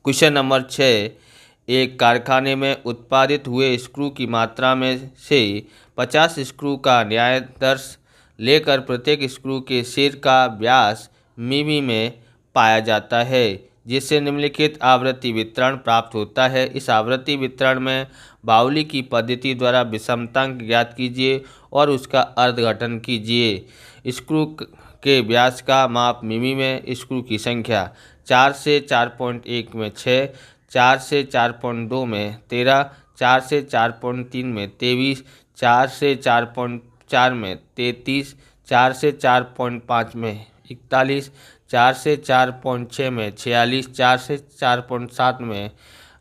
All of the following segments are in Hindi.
क्वेश्चन नंबर 6, एक कारखाने में उत्पादित हुए स्क्रू की मात्रा में से 50 स्क्रू का न्यायादर्श लेकर प्रत्येक स्क्रू के सिर का व्यास मिमी में पाया जाता है, जिससे निम्नलिखित आवृत्ति वितरण प्राप्त होता है। इस आवृत्ति वितरण में बाउली की पद्धति द्वारा विषमतांक ज्ञात कीजिए और उसका अर्धघटन कीजिए। स्क्रू के व्यास का माप मिमी में, स्क्रू की संख्या 4 से 4.1 में 6, 4 से 4.2 में 13, 4 से 4.3 में 23, 4 से 4.4 में 33, 4 से 4.5 में 41, 4 से 4.6 में 46, 4 से 4.7 में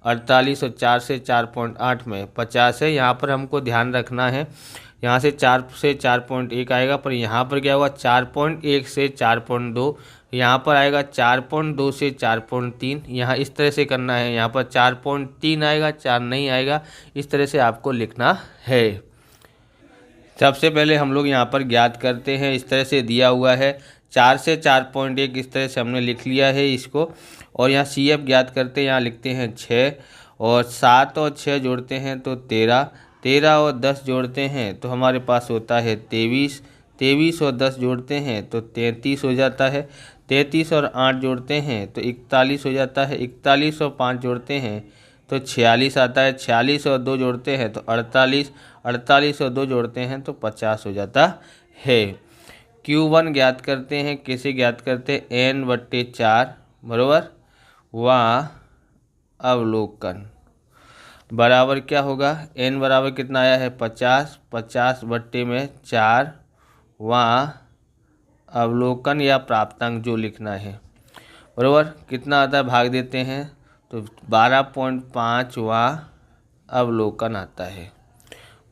48 और 4 से 4.8 में 50 है। यहाँ पर हमको ध्यान रखना है, यहाँ से 4 से 4.1 आएगा, पर यहाँ पर क्या होगा 4.1 से 4.2, यहाँ पर आएगा 4.2 से 4.3। यहाँ इस तरह से करना है, यहाँ पर 4.3 आएगा, 4 नहीं आएगा, इस तरह से आपको लिखना है। सबसे पहले हम लोग यहाँ पर ज्ञात करते हैं, इस तरह से दिया हुआ है 4 से 4.1, इस तरह से हमने लिख लिया है इसको। और यहाँ सी एफ ज्ञात करते हैं, यहाँ लिखते हैं 6, और 7 और 6 जोड़ते हैं तो 13, 13 और 10 जोड़ते हैं तो हमारे पास होता है 23, 23 और 10 जोड़ते हैं तो 33 हो जाता है, 33 और 8 जोड़ते हैं तो 41 हो जाता है, 41 और 5 जोड़ते हैं तो 46 आता है, 46 और 2 जोड़ते हैं तो 48, 48 और 2 जोड़ते हैं तो 50 हो जाता है। Q1 ज्ञात करते हैं, कैसे ज्ञात करते हैं, n/4 बराबर व अवलोकन बराबर क्या होगा, n बराबर कितना आया है 50, 50/4 व अवलोकन या प्राप्तांक जो लिखना है बराबर कितना आता है, भाग देते हैं तो 12.5 व अवलोकन आता है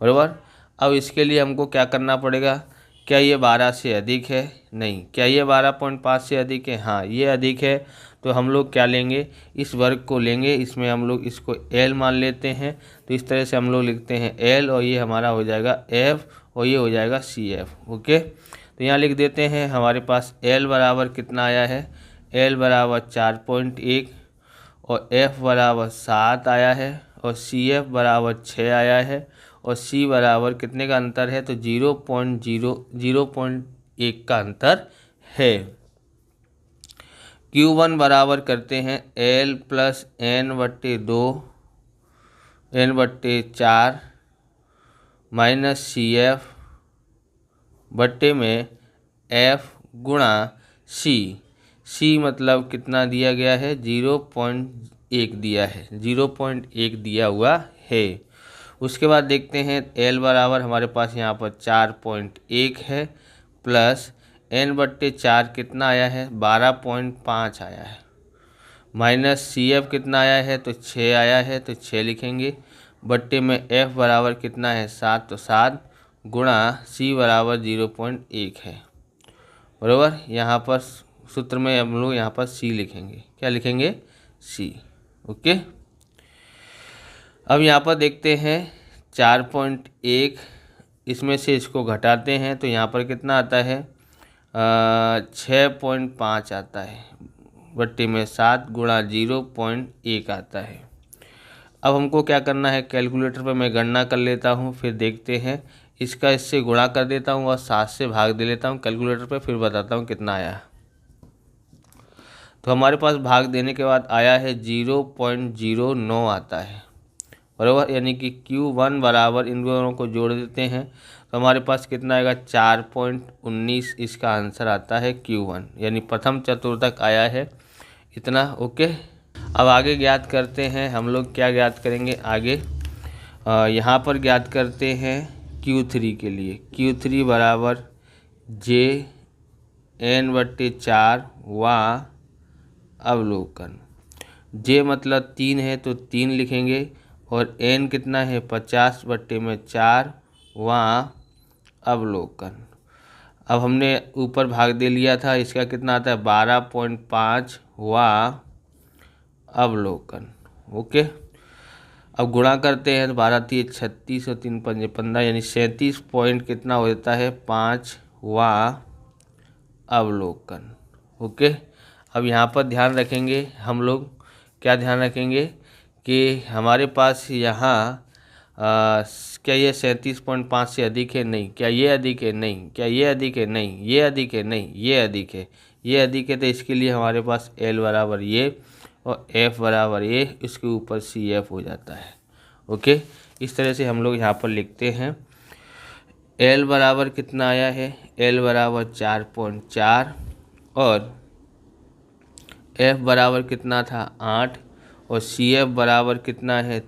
बराबर। अब इसके लिए हमको क्या करना पड़ेगा, क्या ये 12 से अधिक है, नहीं, क्या ये 12.5 से अधिक है, हाँ ये अधिक है, तो हम लोग क्या लेंगे, इस वर्ग को लेंगे, इसमें हम लोग इसको L मान लेते हैं, तो इस तरह से हम लोग लिखते हैं L और ये हमारा हो जाएगा F और ये हो जाएगा CF। ओके, तो यहाँ लिख देते हैं, हमारे पास L बराबर कितना आया है, L बराबर 4.1 और F बराबर 7 आया है और CF बराबर 6 आया है और C बराबर कितने का अंतर है, तो 0.1 का अंतर है। Q1 बराबर करते हैं L plus n/4 minus CF बट्टे में F गुणा C। C मतलब कितना दिया गया है, 0.1 दिया है, 0.1 दिया हुआ है। उसके बाद देखते हैं L बराबर हमारे पास यहाँ पर 4.1 है प्लस n/4 कितना आया है, 12.5 आया है, माइनस CF कितना आया है, तो 6 आया है, तो 6 लिखेंगे, बट्टे में F बराबर कितना है 7, तो 7 गुणा C बराबर 0.1 है बराबर। यहाँ पर सूत्र में हम लोग यहाँ पर C लिखेंगे, क्या लिखेंगे, C। ओके, अब यहाँ पर देखते हैं 4.1, इसमें से इसको घटाते हैं तो यहाँ पर कितना आता है, 6.5 आता है, बट्टे में 7 गुणा 0.1 आता है। अब हमको क्या करना है, कैलकुलेटर पर मैं गणना कर लेता हूँ, फिर देखते हैं, इसका इससे गुणा कर देता हूँ और 7 से भाग दे लेता हूँ कैलकुलेटर पर, फिर बताता हूँ कितना आया। तो हमारे पास भाग देने के बाद आया है 0.09 आता है बराबर, यानी कि Q1 बराबर इन दोनों को जोड़ देते हैं तो हमारे पास कितना आएगा, 4.19 इसका आंसर आता है Q1, यानी प्रथम चतुर्थक आया है इतना। ओके, अब आगे ज्ञात करते हैं हम लोग, क्या ज्ञात करेंगे आगे, यहाँ पर ज्ञात करते हैं Q3 के लिए। Q3 बराबर JN/4 व अवलोकन। J मतलब 3 है तो 3 लिखेंगे और N कितना है 50/4 व अवलोकन। अब हमने ऊपर भाग दे लिया था, इसका कितना आता है 12.5 व अवलोकन। ओके, अब गुणा करते हैं तो 12 3 36 और 3 5 15, यानी 37 पॉइंट कितना हो जाता है 5 व अवलोकन। ओके, अब यहाँ पर ध्यान रखेंगे हम लोग क्या ध्यान रखेंगे कि हमारे पास यहाँ क्या ये 37.5 से अधिक है? नहीं। क्या ये अधिक है? नहीं। क्या ये अधिक है? नहीं। ये अधिक है? नहीं। ये अधिक है। ये अधिक है, तो इसके लिए हमारे पास L बराबर ये और F बराबर ये, इसके ऊपर CF हो जाता है। ओके, इस तरह से हम लोग यहाँ पर लिखते हैं। L बराबर कितना आया है? L बराबर 4.4 और F बराबर कितना था? 8 और CF बराबर कितना है?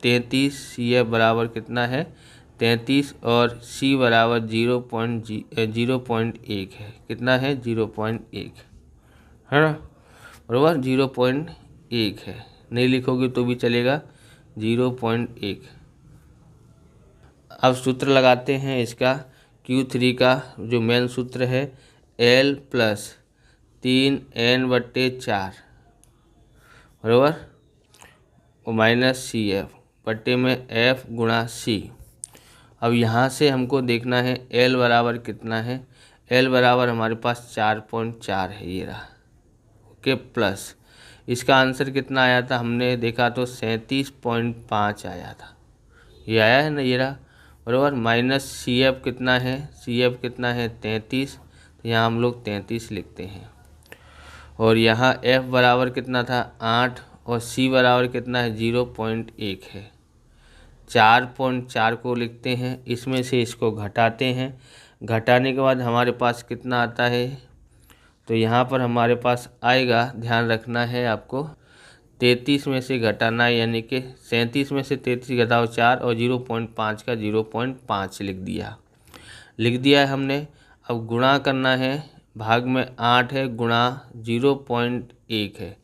33। CF बराबर कितना है? 33 और C बराबर 0.1 है। कितना है? 0.1 है ना, बराबर 0.1 है। नहीं लिखोगे तो भी चलेगा, 0.1। अब सूत्र लगाते हैं इसका। Q3 का जो मेन सूत्र है, L प्लस 3N/4 बराबर और माइनस CF बट्टे में F गुणा C। अब यहाँ से हमको देखना है L बराबर कितना है। L बराबर हमारे पास 4.4 है, ये रहा। ओके, प्लस इसका आंसर कितना आया था? हमने देखा तो 37.5 आया था, ये आया है ना, ये रहा, बराबर। माइनस CF कितना है? CF कितना है? 33, तो यहाँ हम लोग 33 लिखते हैं। और यहाँ F बराबर कितना था? 8 और C बराबर कितना है? 0.1 है। 4.4 को लिखते हैं, इसमें से इसको घटाते हैं। घटाने के बाद हमारे पास कितना आता है? तो यहाँ पर हमारे पास आएगा, ध्यान रखना है आपको, 33 में से घटाना, यानी कि 37 में से 33 घटाओ 4 और 0.5 का 0.5 लिख दिया है हमने। अब गुणा करना है, भाग में 8 है, गुणा 0.1 है।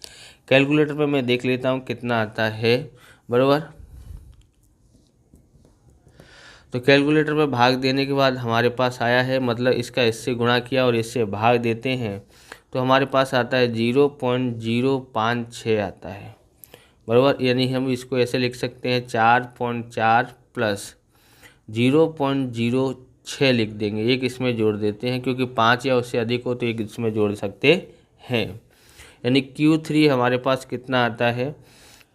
कैलकुलेटर पे मैं देख लेता हूँ कितना आता है, बराबर। तो कैलकुलेटर पे भाग देने के बाद हमारे पास आया है, मतलब इसका इससे गुणा किया और इससे भाग देते हैं, तो हमारे पास आता है 0.056 आता है, बराबर। यानी हम इसको ऐसे लिख सकते हैं, 4.4 प्लस 0.06 लिख देंगे। एक इसमें जोड़ देते हैं, क्योंकि 5 या उससे अधिक हो तो एक इसमें जोड़ सकते हैं। यानी Q3 हमारे पास कितना आता है?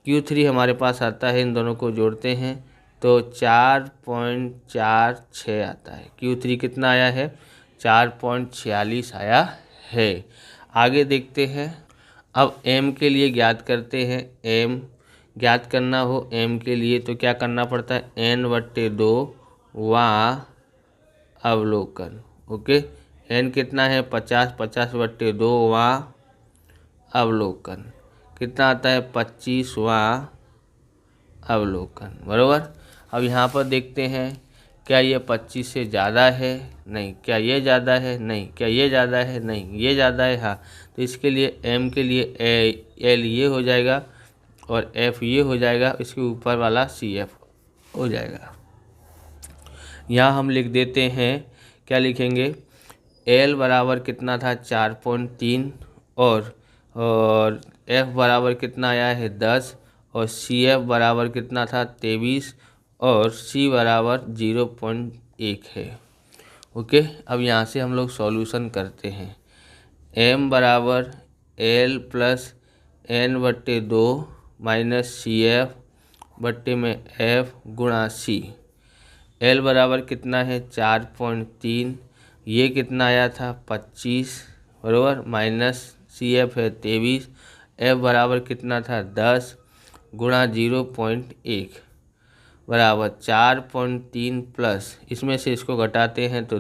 Q3 हमारे पास आता है, इन दोनों को जोड़ते हैं तो 4.46 आता है। Q3 कितना आया है? 4.46 आया है। आगे देखते हैं। अब M के लिए ज्ञात करते हैं। M ज्ञात करना हो M के लिए तो क्या करना पड़ता है? N/2 वा अवलोकन। ओके, N कितना है? 50। 50/2 वा अवलोकन कितना आता है? 25वां अवलोकन, बराबर। अब यहाँ पर देखते हैं, क्या ये 25 से ज़्यादा है? नहीं। क्या ये ज़्यादा है? नहीं। क्या ये ज़्यादा है? नहीं। ये ज़्यादा है, हाँ। तो इसके लिए M के लिए L ये हो जाएगा और F ये हो जाएगा, इसके ऊपर वाला CF हो जाएगा। यहाँ हम लिख देते हैं, क्या लिखेंगे? L बराबर कितना था? 4.3 और F बराबर कितना आया है? 10 और CF बराबर कितना था? 23 और C बराबर 0.1 है। ओके, अब यहाँ से हम लोग सॉल्यूशन करते हैं। M बराबर L plus N/2 minus CF बट्टे में F गुणा C। L बराबर कितना है? 4.3, ये कितना आया था? 25, बराबर, माइनस CF है 23। F बराबर कितना था? 10 गुणा 0.1 बराबर 4.3 प्लस, इसमें से इसको घटाते हैं तो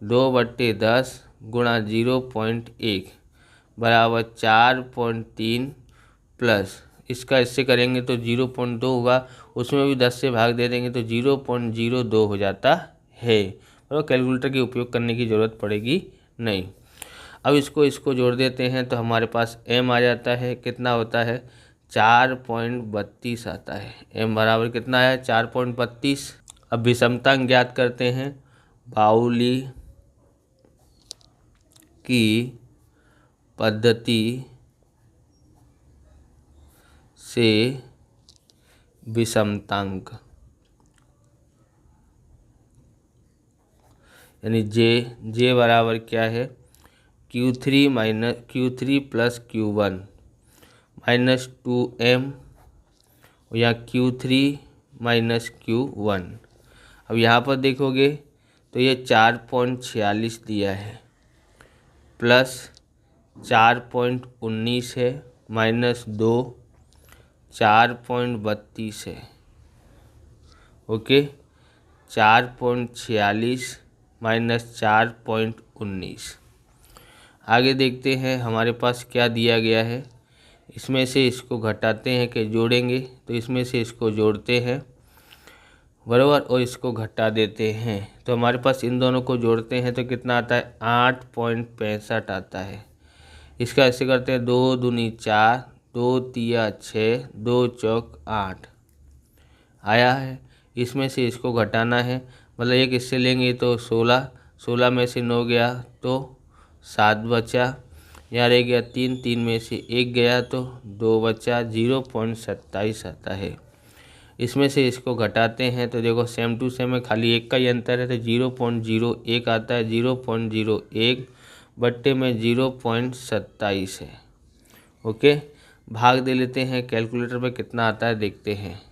2/10 गुणा 0.1 बराबर 4.3 प्लस, इसका इससे करेंगे तो 0.2 होगा, उसमें भी 10 से भाग दे देंगे तो 0.02 हो जाता है। और कैलकुलेटर की उपयोग करने की ज़रूरत पड़ेगी नहीं। अब इसको जोड़ देते हैं तो हमारे पास M आ जाता है, कितना होता है? 4.32 आता है। M बराबर कितना है? 4.32। अब विषमता ज्ञात करते हैं। बाउली की पद्धति से विषमतांक, यानी J बराबर क्या है? Q3 प्लस Q1 -2m या Q3 -Q1। अब यहाँ पर देखोगे तो ये 4.46 दिया है, प्लस 4.19 है, -2 4.32 है। ओके, 4.46 -4.19। आगे देखते हैं हमारे पास क्या दिया गया है। इसमें से इसको घटाते हैं कि जोड़ेंगे, तो इसमें से इसको जोड़ते हैं बराबर, और इसको घटा देते हैं। तो हमारे पास इन दोनों को जोड़ते हैं तो कितना आता है, 8.65 आता है। इसका ऐसे करते हैं, 2 दूनी 4, 2 तिया 6, 2 चौक 8 आया है। इसमें से इसको घटाना है, मतलब एक इससे लेंगे तो 16, 16 में से 9 गया तो 7 बचा, यहाँ रह गया 3, 3 में से 1 गया तो 2 बचा, 0.27 आता है। इसमें से इसको घटाते हैं तो देखो सेम टू सेम है, खाली एक का ही अंतर है, तो 0.01 आता है। 0.01 बट्टे में 0.27 है। ओके, भाग दे लेते हैं, कैलकुलेटर पे कितना आता है देखते हैं।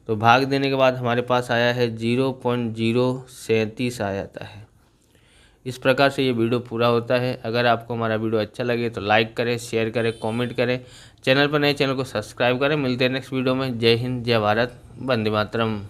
तो भाग देने के बाद हमारे पास आया है 0.037 आ जाता है। इस प्रकार से ये वीडियो पूरा होता है। अगर आपको हमारा वीडियो अच्छा लगे तो लाइक करें, शेयर करें, कमेंट करें। चैनल पर नए चैनल को सब्सक्राइब करें। मिलते हैं नेक्स्ट वीडियो में। जय हिंद, जय भारत, वंदे मातरम।